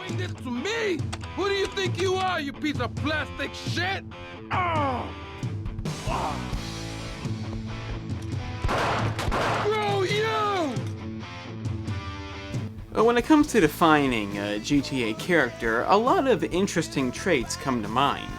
Doing this to me? Who do you think you are, you piece of plastic shit? Oh! Screw you! When it comes to defining a GTA character, a lot of interesting traits come to mind.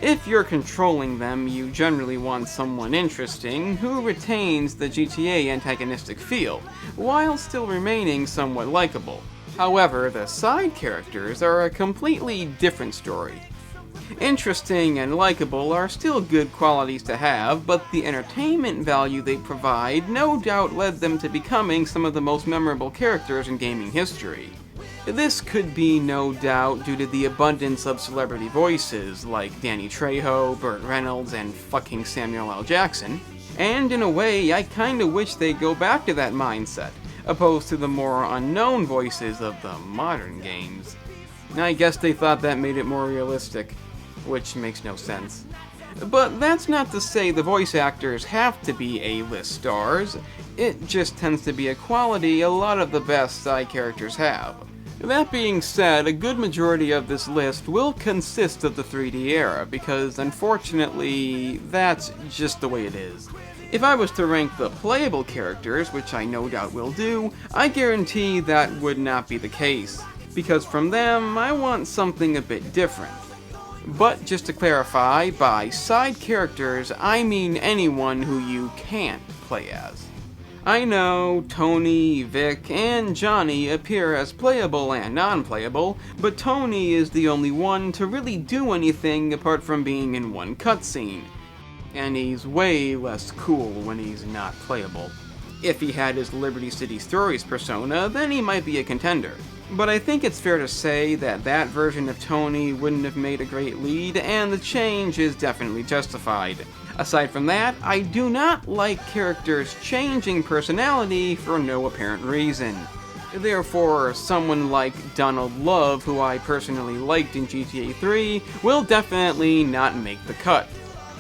If you're controlling them, you generally want someone interesting who retains the GTA antagonistic feel, while still remaining somewhat likable. However, the side characters are a completely different story. Interesting and likable are still good qualities to have, but the entertainment value they provide no doubt led them to becoming some of the most memorable characters in gaming history. This could be no doubt due to the abundance of celebrity voices like Danny Trejo, Burt Reynolds, and fucking Samuel L. Jackson, and in a way I kinda wish they'd go back to that mindset, opposed to the more unknown voices of the modern games. I guess they thought that made it more realistic, which makes no sense. But that's not to say the voice actors have to be A-list stars, it just tends to be a quality a lot of the best side characters have. That being said, a good majority of this list will consist of the 3D era, because unfortunately, that's just the way it is. If I was to rank the playable characters, which I no doubt will do, I guarantee that would not be the case, because from them, I want something a bit different. But just to clarify, by side characters, I mean anyone who you can't play as. I know Tony, Vic, and Johnny appear as playable and non-playable, but Tony is the only one to really do anything apart from being in one cutscene. And he's way less cool when he's not playable. If he had his Liberty City Stories persona, then he might be a contender. But I think it's fair to say that that version of Tony wouldn't have made a great lead, and the change is definitely justified. Aside from that, I do not like characters changing personality for no apparent reason. Therefore, someone like Donald Love, who I personally liked in GTA 3, will definitely not make the cut,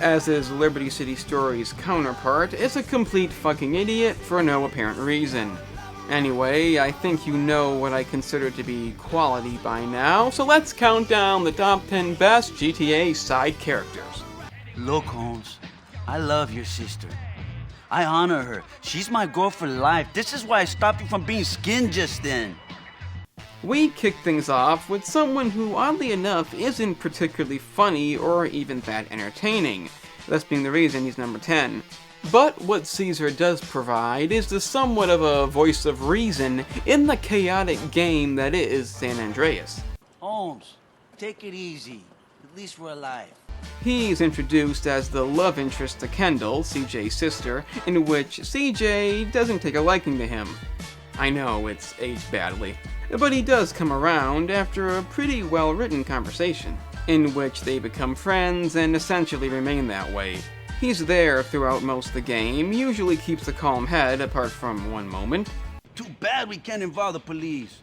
as his Liberty City Stories counterpart is a complete fucking idiot for no apparent reason. Anyway, I think you know what I consider to be quality by now, so let's count down the top 10 best GTA side characters. Look, Holmes, I love your sister. I honor her. She's my girl for life. This is why I stopped you from being skinned just then. We kick things off with someone who, oddly enough, isn't particularly funny or even that entertaining, thus being the reason he's number 10. But what Caesar does provide is the somewhat of a voice of reason in the chaotic game that is San Andreas. Holmes, take it easy. At least we're alive. He's introduced as the love interest to Kendall, CJ's sister, in which CJ doesn't take a liking to him. I know, it's aged badly. But he does come around after a pretty well-written conversation, in which they become friends and essentially remain that way. He's there throughout most of the game, usually keeps a calm head apart from one moment. Too bad we can't involve the police.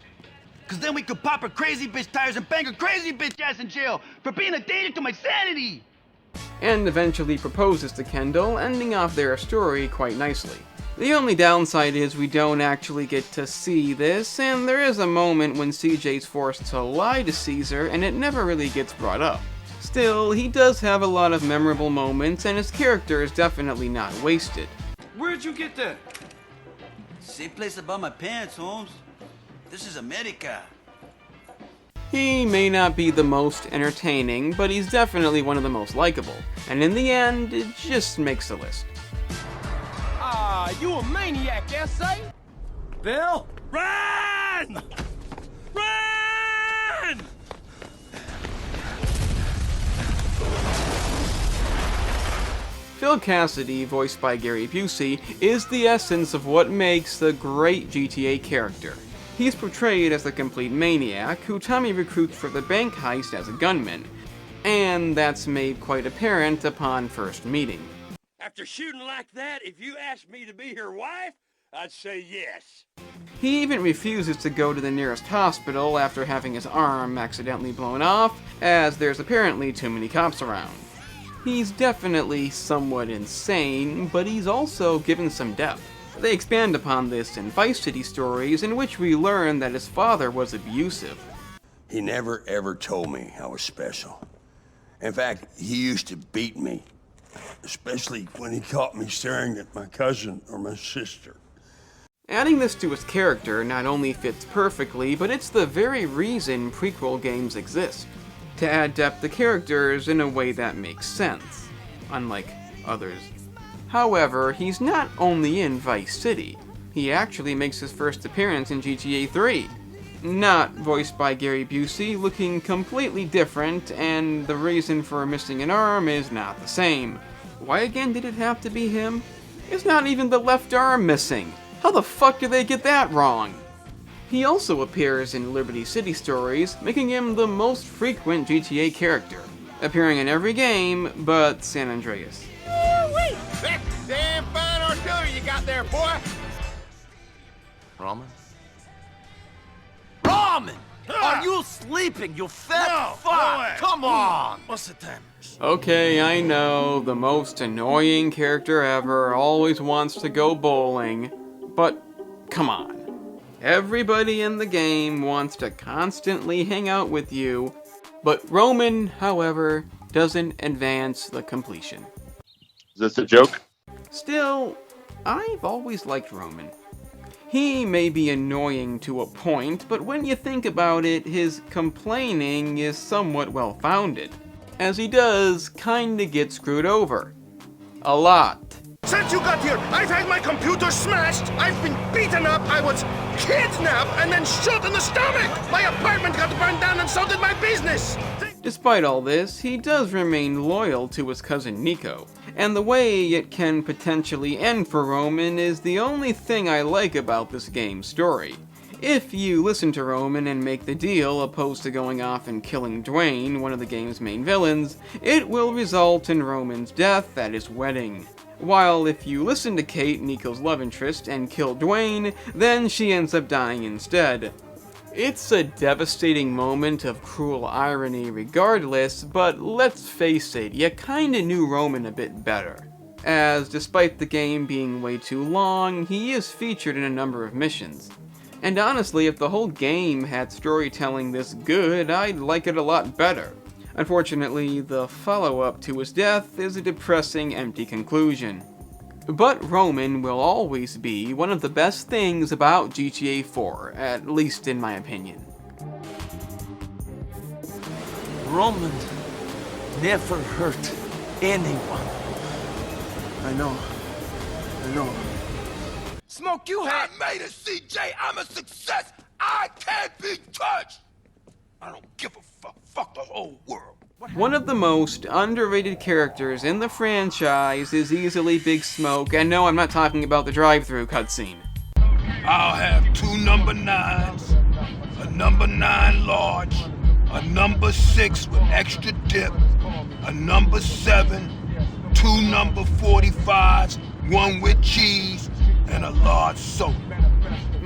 Cause then we could pop her crazy bitch tires and bang her crazy bitch ass in jail for being a danger to my sanity! And eventually proposes to Kendall, ending off their story quite nicely. The only downside is we don't actually get to see this, and there is a moment when CJ's forced to lie to Caesar and it never really gets brought up. Still, he does have a lot of memorable moments, and his character is definitely not wasted. Where'd you get that? Same place above my pants, Holmes. This is America. He may not be the most entertaining, but he's definitely one of the most likable, and in the end, it just makes the list. Ah, you a maniac, S.A.? Bill, run! Run! Phil Cassidy, voiced by Gary Busey, is the essence of what makes the great GTA character. He's portrayed as the complete maniac who Tommy recruits for the bank heist as a gunman, and that's made quite apparent upon first meeting. After shooting like that, if you asked me to be your wife, I'd say yes. He even refuses to go to the nearest hospital after having his arm accidentally blown off, as there's apparently too many cops around. He's definitely somewhat insane, but he's also given some depth. They expand upon this in Vice City Stories, in which we learn that his father was abusive. He never ever told me I was special. In fact, he used to beat me, especially when he caught me staring at my cousin or my sister. Adding this to his character not only fits perfectly, but it's the very reason prequel games exist. To add depth to characters in a way that makes sense, unlike others. However, he's not only in Vice City. He actually makes his first appearance in GTA 3. Not voiced by Gary Busey, looking completely different, and the reason for missing an arm is not the same. Why again did it have to be him? It's not even the left arm missing. How the fuck did they get that wrong? He also appears in Liberty City stories, making him the most frequent GTA character, appearing in every game but San Andreas. Woo-wee! That's damn fine artillery you got there, boy! Ramen? Ramen! Are you sleeping, you fat fuck? Come on! What's the time? Okay, I know, the most annoying character ever always wants to go bowling, but come on. Everybody in the game wants to constantly hang out with you, but Roman, however, doesn't advance the completion. Is this a joke? Still, I've always liked Roman. He may be annoying to a point, but when you think about it, his complaining is somewhat well-founded, as he does kinda get screwed over. A lot. Since you got here, I've had my computer smashed, I've been beaten up, I was kidnapped and then shot in the stomach! My apartment got burned down and so did my business! Despite all this, he does remain loyal to his cousin Nico, and the way it can potentially end for Roman is the only thing I like about this game's story. If you listen to Roman and make the deal opposed to going off and killing Dwayne, one of the game's main villains, it will result in Roman's death at his wedding. While if you listen to Kate, Nico's love interest, and kill Dwayne, then she ends up dying instead. It's a devastating moment of cruel irony regardless, but let's face it, you kinda knew Roman a bit better. As despite the game being way too long, he is featured in a number of missions. And honestly, if the whole game had storytelling this good, I'd like it a lot better. Unfortunately, the follow-up to his death is a depressing, empty conclusion. But Roman will always be one of the best things about GTA 4, at least in my opinion. Roman never hurt anyone. I know. Smoke, you had... I made it, CJ. I'm a success. I can't be touched. I don't give a fuck. Fuck the whole world. One of the most underrated characters in the franchise is easily Big Smoke, and no, I'm not talking about the drive-thru cutscene. I'll have 2 number 9s, a number 9 large, a number 6 with extra dip, a number 7, 2 number 45s, 1 with cheese, and a large soda.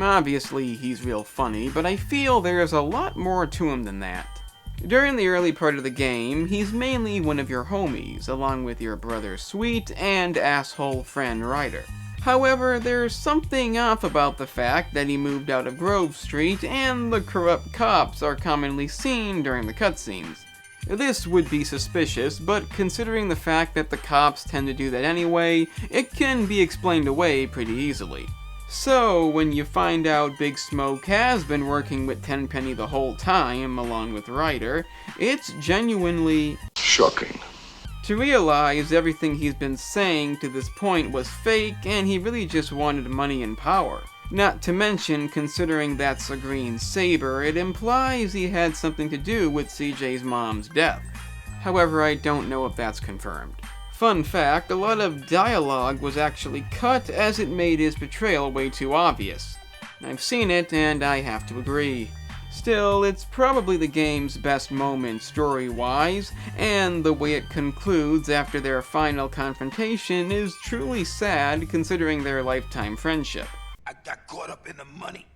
Obviously, he's real funny, but I feel there's a lot more to him than that. During the early part of the game, he's mainly one of your homies, along with your brother Sweet and asshole friend Ryder. However, there's something off about the fact that he moved out of Grove Street and the corrupt cops are commonly seen during the cutscenes. This would be suspicious, but considering the fact that the cops tend to do that anyway, it can be explained away pretty easily. So, when you find out Big Smoke has been working with Tenpenny the whole time, along with Ryder, it's genuinely Shocking. to realize everything he's been saying to this point was fake and he really just wanted money and power. Not to mention, considering that's a green saber, it implies he had something to do with CJ's mom's death. However, I don't know if that's confirmed. Fun fact, a lot of dialogue was actually cut as it made his portrayal way too obvious. I've seen it and I have to agree. Still, it's probably the game's best moment story-wise, and the way it concludes after their final confrontation is truly sad considering their lifetime friendship. I got caught up in the money,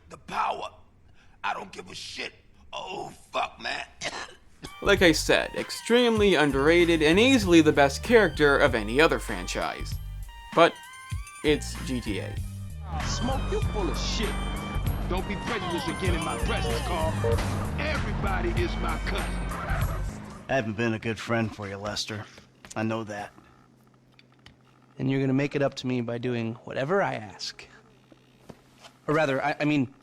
the power. I don't give a shit. Oh, fuck, man. Like I said, extremely underrated and easily the best character of any other franchise. But it's GTA. Smoke, you full of shit. Don't be prejudiced again in my presence, Carl. Every everybody is my cousin. I haven't been a good friend for you, Lester. I know that. And you're gonna make it up to me by doing whatever I ask. Or rather, I mean,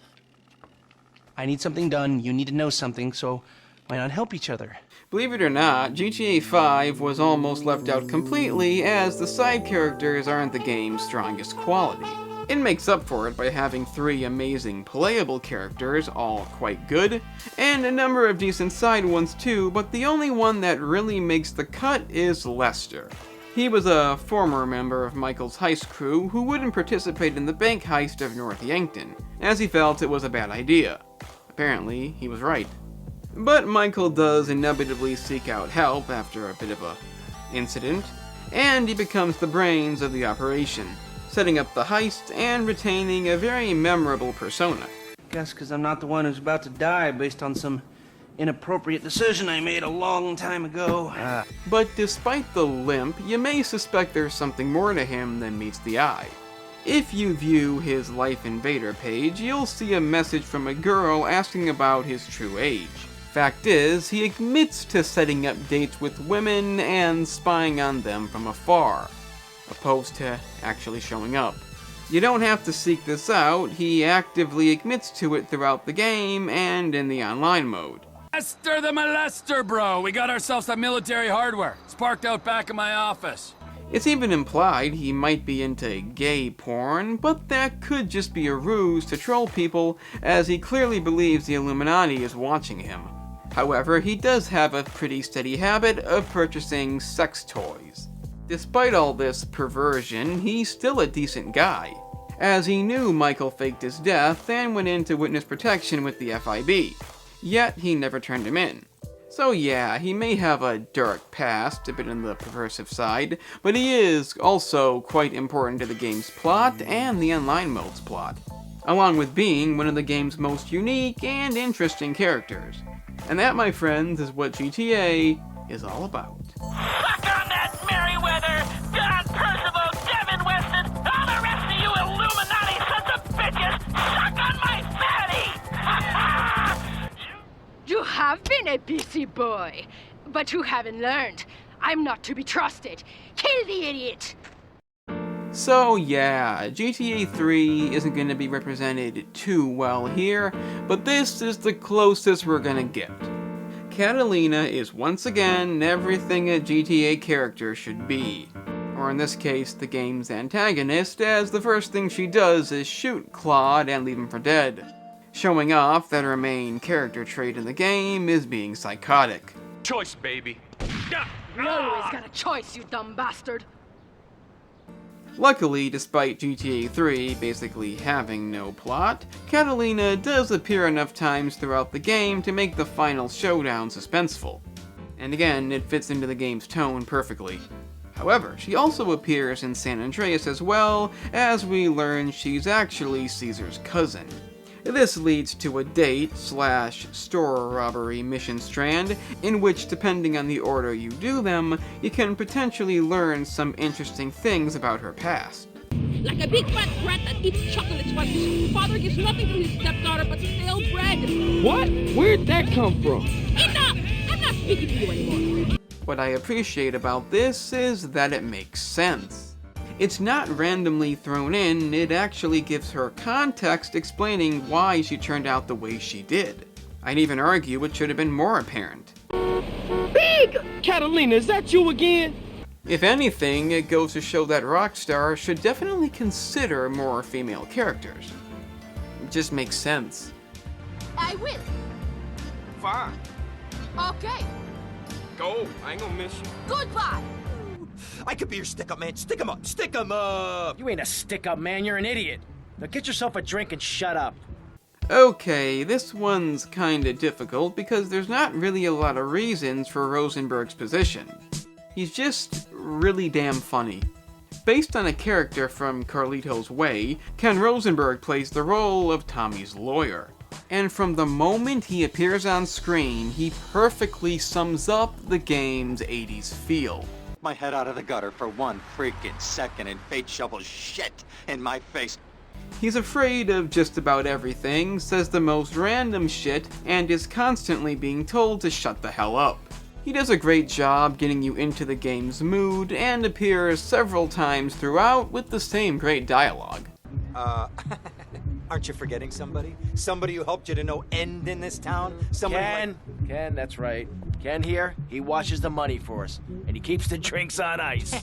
I need something done, you need to know something, so why not help each other? Believe it or not, GTA 5 was almost left out completely, as the side characters aren't the game's strongest quality. It makes up for it by having 3 amazing playable characters, all quite good, and a number of decent side ones too, but the only one that really makes the cut is Lester. He was a former member of Michael's heist crew who wouldn't participate in the bank heist of North Yankton, as he felt it was a bad idea. Apparently, he was right. But Michael does inevitably seek out help after a bit of a incident, and he becomes the brains of the operation, setting up the heist and retaining a very memorable persona. Guess because I'm not the one who's about to die based on some inappropriate decision I made a long time ago. But despite the limp, you may suspect there's something more to him than meets the eye. If you view his Life Invader page, you'll see a message from a girl asking about his true age. Fact is, he admits to setting up dates with women and spying on them from afar, opposed to actually showing up. You don't have to seek this out, he actively admits to it throughout the game and in the online mode. Lester the molester, bro! We got ourselves some military hardware. It's parked out back in my office. It's even implied he might be into gay porn, but that could just be a ruse to troll people, as he clearly believes the Illuminati is watching him. However, he does have a pretty steady habit of purchasing sex toys. Despite all this perversion, he's still a decent guy, as he knew Michael faked his death and went into witness protection with the FIB, yet he never turned him in. So yeah, he may have a dark past, a bit on the perversive side, but he is also quite important to the game's plot and the online mode's plot, along with being one of the game's most unique and interesting characters. And that, my friends, is what GTA is all about. Suck on that, Merryweather, Don Percival, Devin Weston, all the rest of you Illuminati sons of bitches, suck on my fatty! You have been a busy boy, but you haven't learned. I'm not to be trusted. Kill the idiot! So yeah, GTA 3 isn't going to be represented too well here, but this is the closest we're going to get. Catalina is once again everything a GTA character should be. Or in this case, the game's antagonist, as the first thing she does is shoot Claude and leave him for dead, showing off that her main character trait in the game is being psychotic. Choice, baby. You always got a choice, you dumb bastard. Luckily, despite GTA 3 basically having no plot, Catalina does appear enough times throughout the game to make the final showdown suspenseful. And again, it fits into the game's tone perfectly. However, she also appears in San Andreas as well, as we learn she's actually Caesar's cousin. This leads to a date/store robbery mission strand, in which, depending on the order you do them, you can potentially learn some interesting things about her past. Like a big fat brat that eats chocolates while his father gives nothing to his stepdaughter but stale bread. What? Where'd that come from? Enough! I'm not speaking to you anymore. What I appreciate about this is that it makes sense. It's not randomly thrown in, it actually gives her context explaining why she turned out the way she did. I'd even argue it should have been more apparent. Big! Catalina, is that you again? If anything, it goes to show that Rockstar should definitely consider more female characters. It just makes sense. I will. Fine. Okay. Go. I ain't gonna miss you. Goodbye. I could be your stick-up man. Stick 'em up. Stick 'em up. You ain't a stick-up, man. You're an idiot. Now get yourself a drink and shut up. Okay, this one's kinda difficult because there's not really a lot of reasons for Rosenberg's position. He's just really damn funny. Based on a character from Carlito's Way, Ken Rosenberg plays the role of Tommy's lawyer. And from the moment he appears on screen, he perfectly sums up the game's 80s feel. My head out of the gutter for one freaking second and fate shovels shit in my face. He's afraid of just about everything, says the most random shit, and is constantly being told to shut the hell up. He does a great job getting you into the game's mood, and appears several times throughout with the same great dialogue. Aren't you forgetting somebody? Somebody who helped you to no end in this town? Somebody Ken, that's right. Ken here, he washes the money for us, and he keeps the drinks on ice.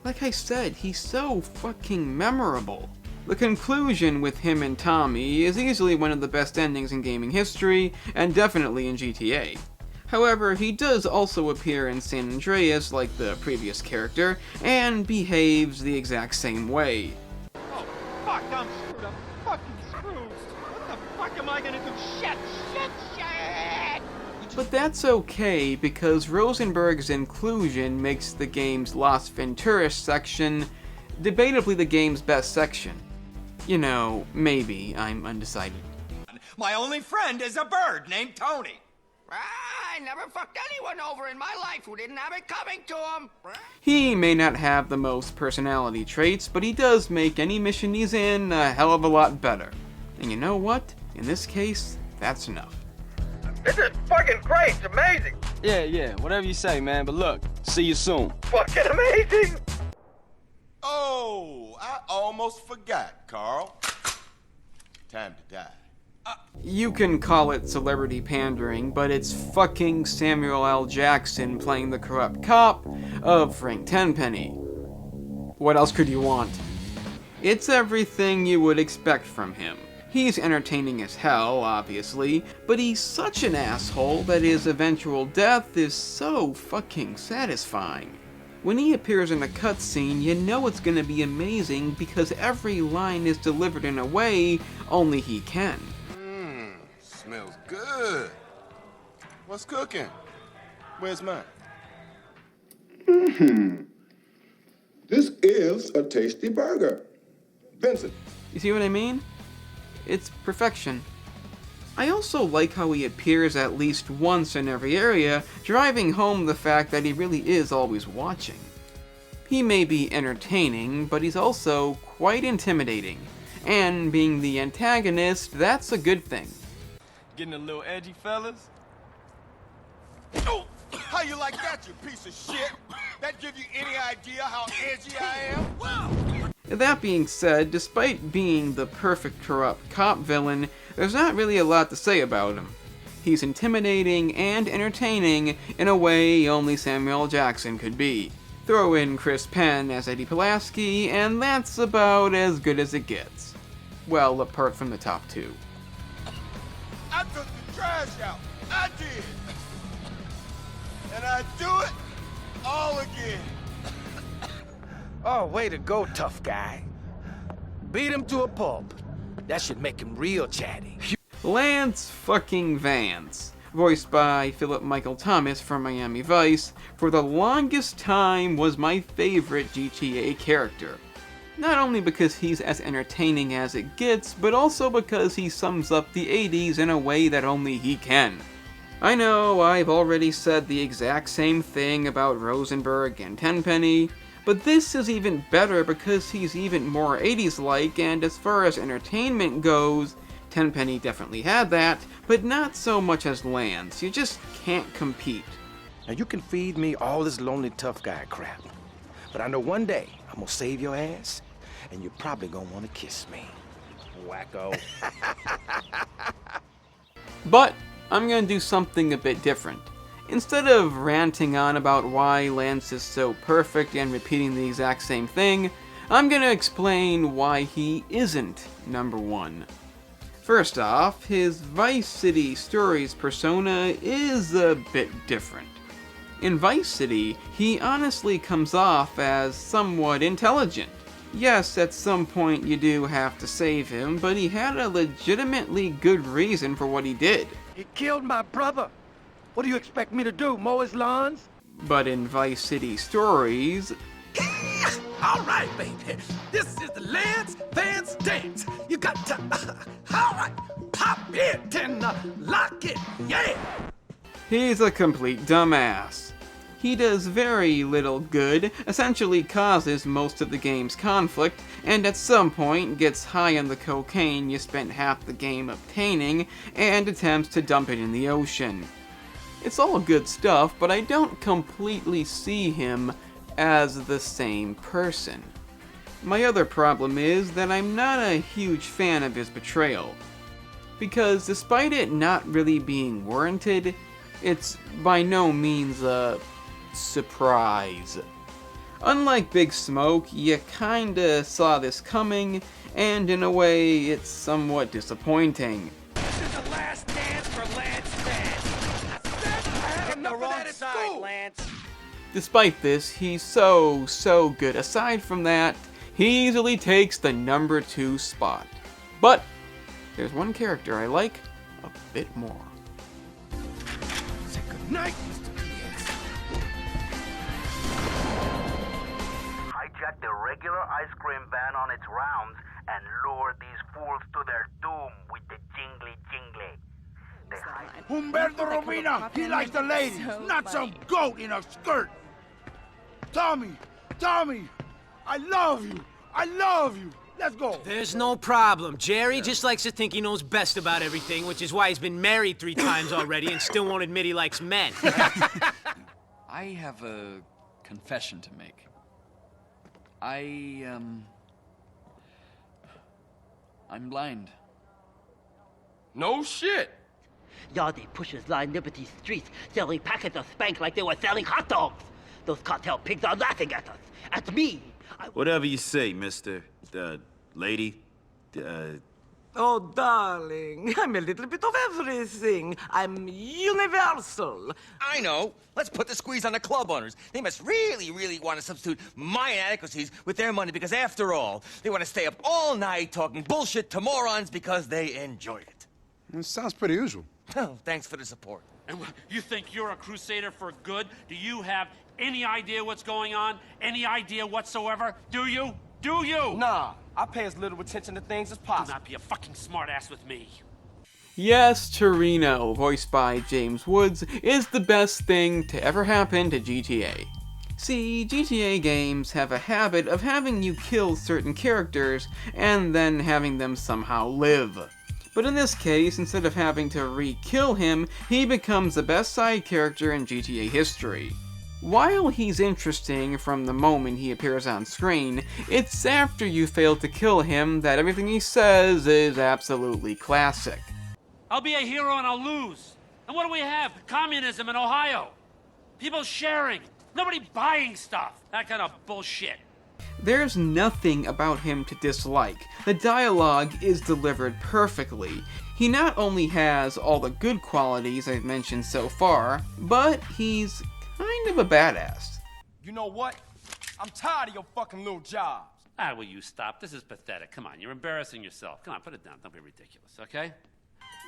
Like I said, he's so fucking memorable. The conclusion with him and Tommy is easily one of the best endings in gaming history, and definitely in GTA. However, he does also appear in San Andreas like the previous character, and behaves the exact same way. Oh, fuck, I'm screwed. I'm fucking screwed. What the fuck am I gonna do? Shit! But that's okay, because Rosenberg's inclusion makes the game's Las Venturas section debatably the game's best section. You know, maybe I'm undecided. My only friend is a bird named Tony. I never fucked anyone over in my life who didn't have it coming to him. He may not have the most personality traits, but he does make any mission he's in a hell of a lot better. And you know what? In this case, that's enough. This is fucking great. It's amazing. Yeah, whatever you say, man, but look, see you soon. Fucking amazing. Oh, I almost forgot, Carl. Time to die. You can call it celebrity pandering, but it's fucking Samuel L. Jackson playing the corrupt cop of Frank Tenpenny. What else could you want? It's everything you would expect from him. He's entertaining as hell, obviously, but he's such an asshole that his eventual death is so fucking satisfying. When he appears in a cutscene, you know it's gonna be amazing because every line is delivered in a way only he can. Smells good. What's cooking? Where's mine? This is a tasty burger. Vincent. You see what I mean? It's perfection. I also like how he appears at least once in every area, driving home the fact that he really is always watching. He may be entertaining, but he's also quite intimidating. And being the antagonist, that's a good thing. Getting a little edgy, fellas? Oh, how you like that, you piece of shit? That give you any idea how edgy I am? Wow. That being said, despite being the perfect corrupt cop villain, there's not really a lot to say about him. He's intimidating and entertaining in a way only Samuel L. Jackson could be. Throw in Chris Penn as Eddie Pulaski, and that's about as good as it gets. Well, apart from the top two. I took the trash out. I did. And I do it all again. Oh, way to go, tough guy. Beat him to a pulp. That should make him real chatty. Lance fucking Vance, voiced by Philip Michael Thomas from Miami Vice, for the longest time was my favorite GTA character. Not only because he's as entertaining as it gets, but also because he sums up the 80s in a way that only he can. I know I've already said the exact same thing about Rosenberg and Tenpenny, but this is even better because he's even more 80s-like, and as far as entertainment goes, Tenpenny definitely had that, but not so much as Lance. You just can't compete. Now you can feed me all this lonely tough guy crap, but I know one day I'm gonna save your ass, and you're probably gonna want to kiss me. Wacko. But I'm gonna do something a bit different. Instead of ranting on about why Lance is so perfect and repeating the exact same thing, I'm gonna explain why he isn't number one. First off, his Vice City Stories persona is a bit different. In Vice City, he honestly comes off as somewhat intelligent. Yes, at some point you do have to save him, but he had a legitimately good reason for what he did. He killed my brother. What do you expect me to do, mow his lawns? But in Vice City Stories... All right, baby. This is the Lance Vance dance. You got to... all right. Pop it and lock it. Yeah. He's a complete dumbass. He does very little good, essentially causes most of the game's conflict, and at some point gets high on the cocaine you spent half the game obtaining, and attempts to dump it in the ocean. It's all good stuff, but I don't completely see him as the same person. My other problem is that I'm not a huge fan of his betrayal, because despite it not really being warranted, it's by no means a surprise. Unlike Big Smoke, you kinda saw this coming, and in a way, it's somewhat disappointing. This is the last dance for Lance Vance. Hit the wrong side, Lance. Despite this, he's so good. Aside from that, he easily takes the number 2 spot. But there's one character I like a bit more. Say goodnight, Mr. Hijack the regular ice cream van on its rounds and lure these fools to their doom with the jingly. Humberto Romina, he likes the ladies, not some goat in a skirt. Tommy, I love you. Let's go. There's no problem. Jerry just likes to think he knows best about everything, which is why he's been married 3 times already and still won't admit he likes men. I have a confession to make. I'm blind. No shit. Yardy pushers line Liberty streets selling packets of spank like they were selling hot dogs. Those cartel pigs are laughing at us. At me. Whatever you say, mister. Lady. Oh, darling, I'm a little bit of everything. I'm universal. I know. Let's put the squeeze on the club owners. They must really want to substitute my inadequacies with their money because, after all, they want to stay up all night talking bullshit to morons because they enjoy it. Well, it sounds pretty usual. Oh, thanks for the support. And you think you're a crusader for good? Do you have any idea what's going on? Any idea whatsoever? Do you? Nah, I pay as little attention to things as possible. Do not be a fucking smartass with me. Yes, Torino, voiced by James Woods, is the best thing to ever happen to GTA. See, GTA games have a habit of having you kill certain characters and then having them somehow live. But in this case, instead of having to re-kill him, he becomes the best side character in GTA history. While he's interesting from the moment he appears on screen, it's after you fail to kill him that everything he says is absolutely classic. I'll be a hero and I'll lose. And what do we have? Communism in Ohio. People sharing. Nobody buying stuff. That kind of bullshit. There's nothing about him to dislike. The dialogue is delivered perfectly. He not only has all the good qualities I've mentioned so far, but he's kind of a badass. You know what? I'm tired of your fucking little jobs. Will you stop? This is pathetic. Come on, you're embarrassing yourself. Come on, put it down. Don't be ridiculous, okay?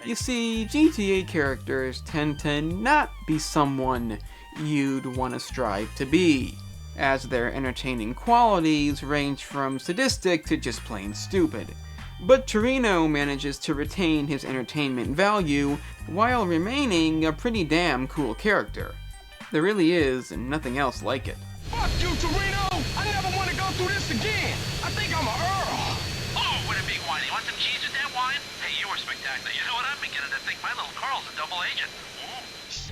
You see, GTA characters tend to not be someone you'd want to strive to be, as their entertaining qualities range from sadistic to just plain stupid. But Torino manages to retain his entertainment value while remaining a pretty damn cool character. There really is nothing else like it. Fuck you, Torino! I never want to go through this again. I think I'm an earl. Oh, what a big wine. You want some cheese with that wine? Hey, you were spectacular. You know what? I'm beginning to think my little Carl's a double agent.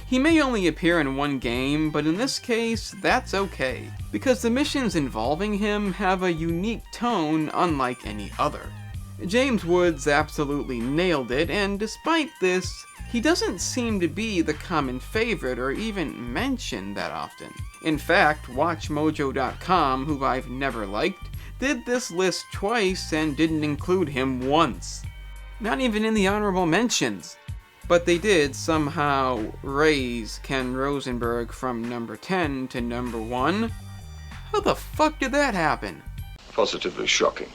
He may only appear in one game, but in this case, that's okay, because the missions involving him have a unique tone unlike any other. James Woods absolutely nailed it, and despite this, he doesn't seem to be the common favorite or even mentioned that often. In fact, WatchMojo.com, who I've never liked, did this list twice and didn't include him once. Not even in the honorable mentions. But they did somehow raise Ken Rosenberg from number 10 to number 1. How the fuck did that happen? Positively shocking.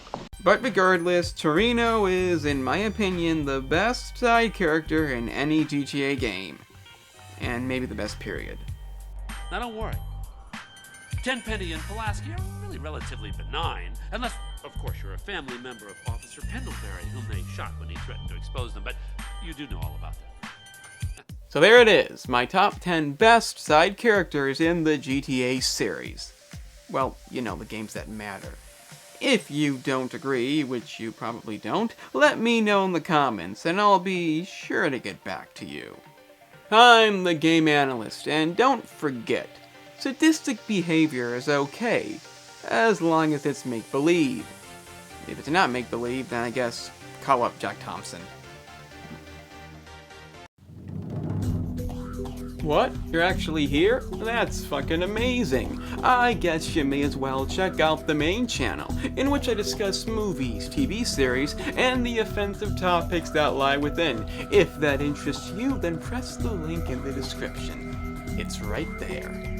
But regardless, Torino is, in my opinion, the best side character in any GTA game. And maybe the best period. Now don't worry. Tenpenny and Pulaski are really relatively benign, unless, of course, you're a family member of Officer Pendlebury, whom they shot when he threatened to expose them, but you do know all about that. So there it is, my top 10 best side characters in the GTA series. Well, you know, the games that matter. If you don't agree, which you probably don't, let me know in the comments and I'll be sure to get back to you. I'm the Game Analyst, and don't forget, sadistic behavior is okay, as long as it's make-believe. If it's not make-believe, then I guess call up Jack Thompson. What? You're actually here? That's fucking amazing. I guess you may as well check out the main channel, in which I discuss movies, TV series, and the offensive topics that lie within. If that interests you, then press the link in the description. It's right there.